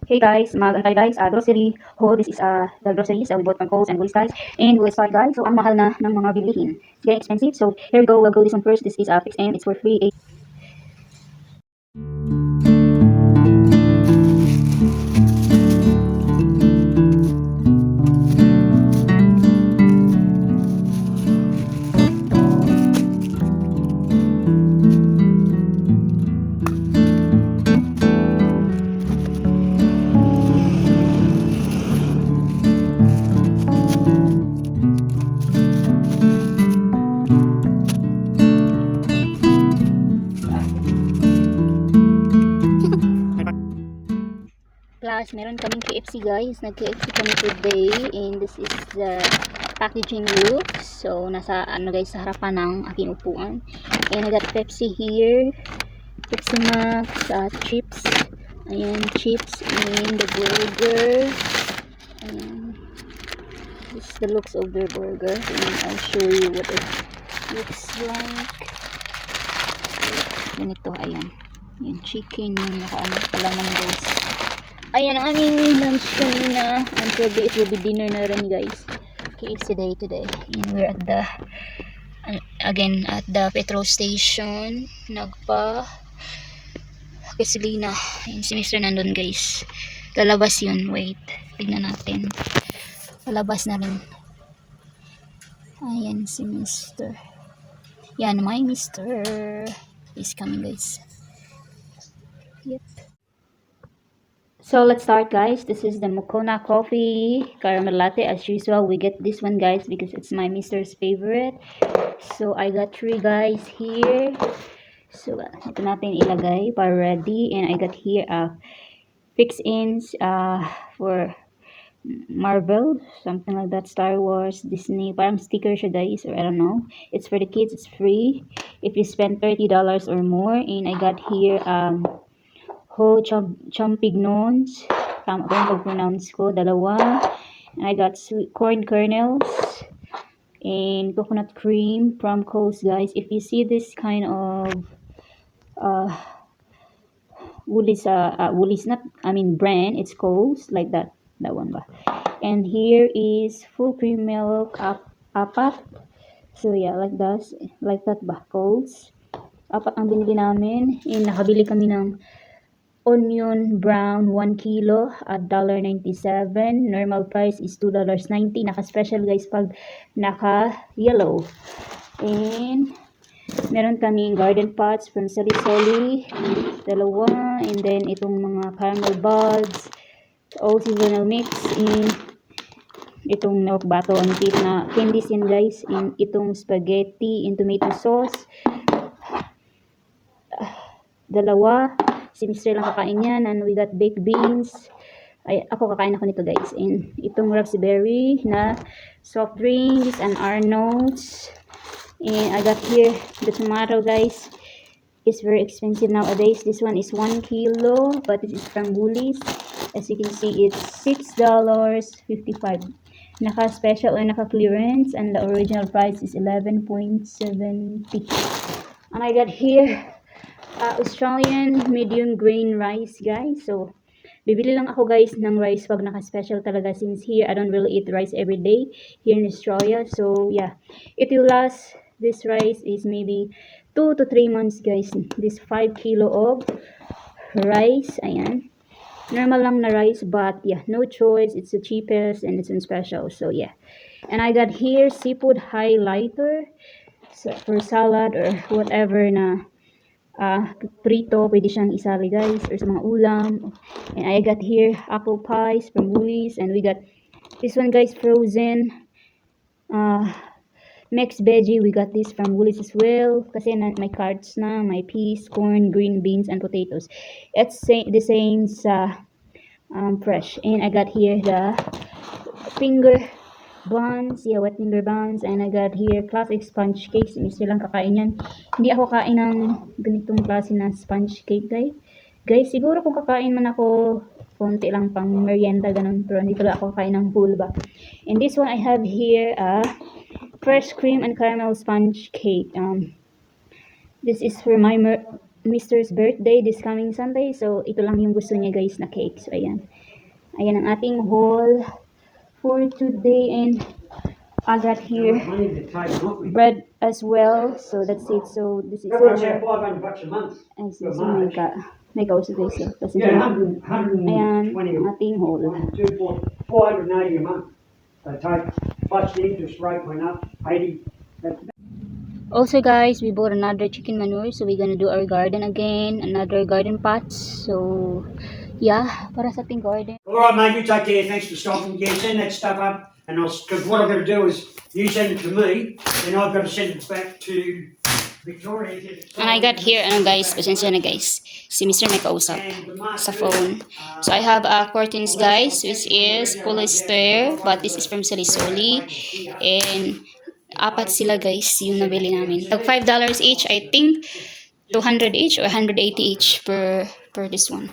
Hey guys, mag-antay guys, grocery haul. This is the groceries we bought from Coles and Woolies guys. And we'll start guys. So ang mahal na ng mga bilihin. It's getting expensive. So here we go. We'll go this one first. This is Fix and it's for free. Plus, meron kaming KFC guys. Nag-KFC kami today. And this is the packaging look. So, nasa ano guys, sa harapan ng aking upuan. And I got Pepsi here. Pepsi Max, chips. Ayan, chips and the burger. Ayan. This is the looks of their burger. And I'll show you what it looks like. Ganito, ayan. Yung chicken, yung nakaano palaman guys. Ayan ang aming lunch kanina. And probably it will be dinner na rin guys. KFC day today. And we're at the again at the petrol station. Nagpa gasolina. Ayan si Mr. nandun guys. Lalabas yun. Wait. Tignan natin. Lalabas na rin. Ayan si Mr. Yan my Mr. is coming guys. Yep. So let's start guys. This is the Moccona coffee caramel latte. As usual, we get this one guys because it's my Mr.'s favorite. So I got 3 guys here. So ito natin ilagay para ready. And I got here fix-ins for Marvel, something like that, Star Wars, Disney. Parang sticker siya guys, or I don't know. It's for the kids. It's free if you spend $30 or more. And I got here whole champignons. Tama ba yung pag-pronounce ko? Dalawa. And I got sweet corn kernels and coconut cream from Coles guys. If you see this kind of Woolies not, I mean brand, it's Coles, like that one ba. And here is full cream milk apat. So yeah, like that ba, Coles. Apat ang binili namin. And nakabili kami ng onion brown 1 kilo at $1.97. Normal price is $2.90. Naka-special guys pag naka-yellow. And meron kaming garden pots from Salisoli. Dalawa. And then itong mga caramel buds. All seasonal mix. And itong milk bato on tip na candies yan guys. And itong spaghetti and tomato sauce. Dalawa. Si Mr. lang kakain yan. And we got baked beans. Ako kakain ako nito guys. And itong raspberry na soft drinks and Arnold's. And I got here the tomato guys. It's very expensive nowadays. This one is 1 kilo. But this is from Woolies. As you can see, it's $6.55. Naka-special or naka-clearance. And the original price is $11.70. And I got here Australian medium grain rice guys. So bibili lang ako guys ng rice pag naka-special talaga, since here I don't really eat rice every day here in Australia. So yeah, it will last. This rice is maybe 2 to 3 months guys. This 5 kilo of rice. Ayan, normal lang na rice, but yeah, no choice, it's the cheapest and it's on special. So yeah, and I got here seafood highlighter, so for salad or whatever na prito, pwede siyang isali guys, or sa mga ulam. And I got here apple pies from Woolies. And we got this one guys, frozen mixed veggie. We got this from Woolies as well, kasi may carrots na, may peas, corn, green beans, and potatoes. It's the same sa fresh. And I got here the finger buns, yeah, wet finger buns. And I got here classic sponge cakes. Mr. lang kakain yan. Hindi ako kain ng ganitong klase na sponge cake guys. Siguro kung kakain man ako, konti lang pang merienda ganun, pero hindi talaga ako kakain ng full ba. And this one I have here fresh cream and caramel sponge cake. This is for my Mr.'s birthday this coming Sunday. So, ito lang yung gusto niya guys na cake. So, ayan. Ayan ang ating haul for today. And I got here bread as well. So, that's it. So, this is That works our... out $500 a month. Ay, so, may kauso guys. So, kasi Yeah, ayan, 120 ang ating haul. 480 a month. They take, plus the interest rate went up 80. That's Also guys, we bought another chicken manure. So, we're gonna do our garden again. Another garden pots. So, yeah, para sa ating garden. all right, mate. You take care. Thanks for stopping. Yeah, send that stuff up, and because what I've got to do is you send it to me, and I've got to send it back to Victoria. And I got here, ano guys, pasensya na guys. Si Mr. may kausap sa phone. So, I have curtains guys, which is polyester, but this is from Salisoli. And, apat sila guys, yung nabili namin. Tag $5 each, I think, 200 each or 180 each per this one.